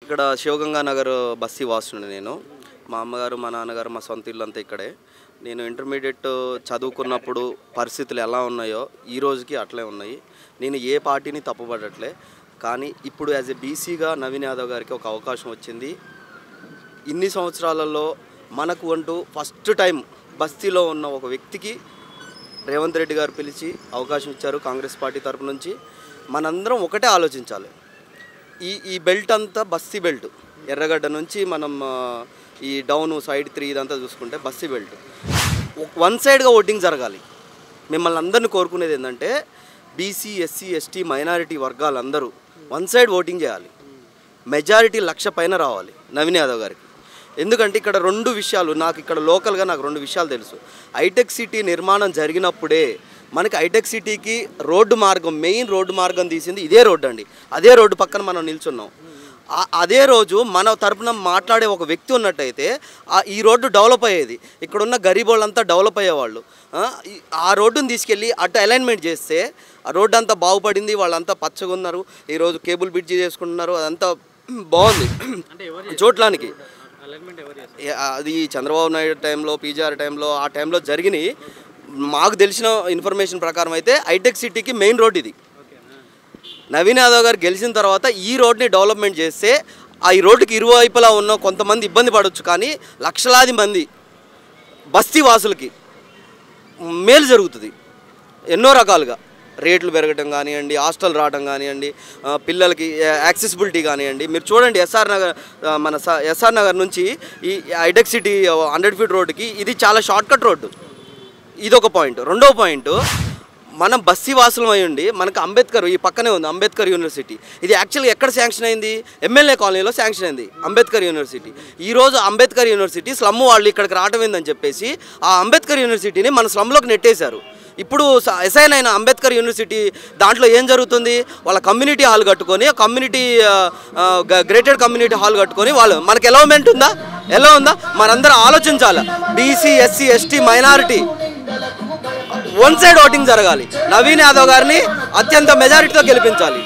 ఇక్కడ శివగంగా నగర్ బస్తీ వాసుని నేను. మా అమ్మగారు మా నాన్నగారు మా సొంత ఇల్లు అంతా ఇక్కడే. నేను ఇంటర్మీడియట్ చదువుకున్నప్పుడు పరిస్థితులు ఎలా ఉన్నాయో ఈ రోజుకి అట్లే ఉన్నాయి. నేను ఏ పార్టీని తప్పుపడట్లే. కానీ ఇప్పుడు యాజ్ ఎ బీసీగా నవీన్ యాదవ్ గారికి ఒక అవకాశం వచ్చింది. ఇన్ని సంవత్సరాలలో మనకు అంటూ ఫస్ట్ టైం బస్తీలో ఉన్న ఒక వ్యక్తికి రేవంత్ రెడ్డి గారు పిలిచి అవకాశం ఇచ్చారు కాంగ్రెస్ పార్టీ తరపు నుంచి. మనందరం ఒకటే ఆలోచించాలి. ఈ బెల్ట్ అంతా బస్తీ బెల్ట్. ఎర్రగడ్డ నుంచి మనం ఈ డౌన్ సైడ్ 3 ఇదంతా చూసుకుంటే బస్తీ బెల్ట్. వన్ సైడ్గా ఓటింగ్ జరగాలి. మిమ్మల్ని అందరినీ కోరుకునేది ఏంటంటే బీసీ, ఎస్సీ, ఎస్టీ, మైనారిటీ వర్గాలందరూ వన్ సైడ్ ఓటింగ్ చేయాలి. మెజారిటీ 1,00,000 పైన రావాలి నవీన్ యాదవ్ గారికి. ఎందుకంటే ఇక్కడ 2 విషయాలు నాకు ఇక్కడ లోకల్గా నాకు 2 విషయాలు తెలుసు. హైటెక్ సిటీ నిర్మాణం జరిగినప్పుడే మనకి హైటెక్ సిటీకి రోడ్డు మార్గం, మెయిన్ రోడ్డు మార్గం తీసింది ఇదే రోడ్డు అండి. అదే రోడ్డు పక్కన మనం నిల్చున్నాం. అదే రోజు మన తరపున మాట్లాడే ఒక వ్యక్తి ఉన్నట్టయితే ఈ రోడ్డు డెవలప్ అయ్యేది. ఇక్కడున్న గరీబ్ వాళ్ళంతా డెవలప్ అయ్యేవాళ్ళు. ఆ రోడ్డుని తీసుకెళ్ళి అటు అలైన్మెంట్ చేస్తే ఆ రోడ్డు అంతా బాగుపడింది. వాళ్ళంతా పచ్చగా ఉన్నారు. ఈరోజు కేబుల్ బ్రిడ్జి చేసుకుంటున్నారు. అదంతా బాగుంది చూడటానికి. అది చంద్రబాబు నాయుడు టైంలో, పీజీఆర్ టైంలో, ఆ టైంలో జరిగినాయి. మాకు తెలిసిన ఇన్ఫర్మేషన్ ప్రకారం అయితే హైటెక్ సిటీకి మెయిన్ రోడ్ ఇది. నవీన్ యాదవ్ గారు గెలిచిన తర్వాత ఈ రోడ్ని డెవలప్మెంట్ చేస్తే ఈ రోడ్డుకి ఇరువైపులా ఉన్న కొంతమంది ఇబ్బంది పడవచ్చు, కానీ లక్షలాది మంది బస్తీ వాసులకి మేలు జరుగుతుంది. ఎన్నో రకాలుగా రేట్లు పెరగడం కానివ్వండి, హాస్టల్ రావడం కానివ్వండి, పిల్లలకి యాక్సెసిబిలిటీ కానివ్వండి. మీరు చూడండి ఎస్ఆర్ నగర్ నుంచి ఈ హైటెక్ సిటీ 100 ఫీట్ రోడ్డుకి ఇది చాలా షార్ట్కట్ రోడ్డు. ఇదొక పాయింట్. రెండో పాయింట్, మనం బస్తీ వాసులం అయ్యండి. మనకు అంబేద్కర్ ఈ పక్కనే ఉంది అంబేద్కర్ యూనివర్సిటీ. ఇది యాక్చువల్గా ఎక్కడ శాంక్షన్ అయింది? ఎమ్మెల్యే కాలనీలో శాంక్షన్ అయింది అంబేద్కర్ యూనివర్సిటీ. ఈరోజు అంబేద్కర్ యూనివర్సిటీ స్లమ్ వాళ్ళు ఇక్కడికి రావటం ఏందని చెప్పేసి ఆ అంబేద్కర్ యూనివర్సిటీని మన స్లమ్లోకి నెట్టేశారు. ఇప్పుడు అసైన్ అయిన అంబేద్కర్ యూనివర్సిటీ దాంట్లో ఏం జరుగుతుంది? వాళ్ళ కమ్యూనిటీ హాల్ కట్టుకొని, కమ్యూనిటీ గ్రేటెడ్ కమ్యూనిటీ హాల్ కట్టుకొని వాళ్ళు మనకి ఎలవమెంట్ ఉందా? ఎలా ఉందా? మనందరం ఆలోచించాలి. BC, SC, ST, minority one side voting జరగాలి. నవీన్ యాదవ్ గారిని అత్యంత మెజారిటీతో గెలిపించాలి.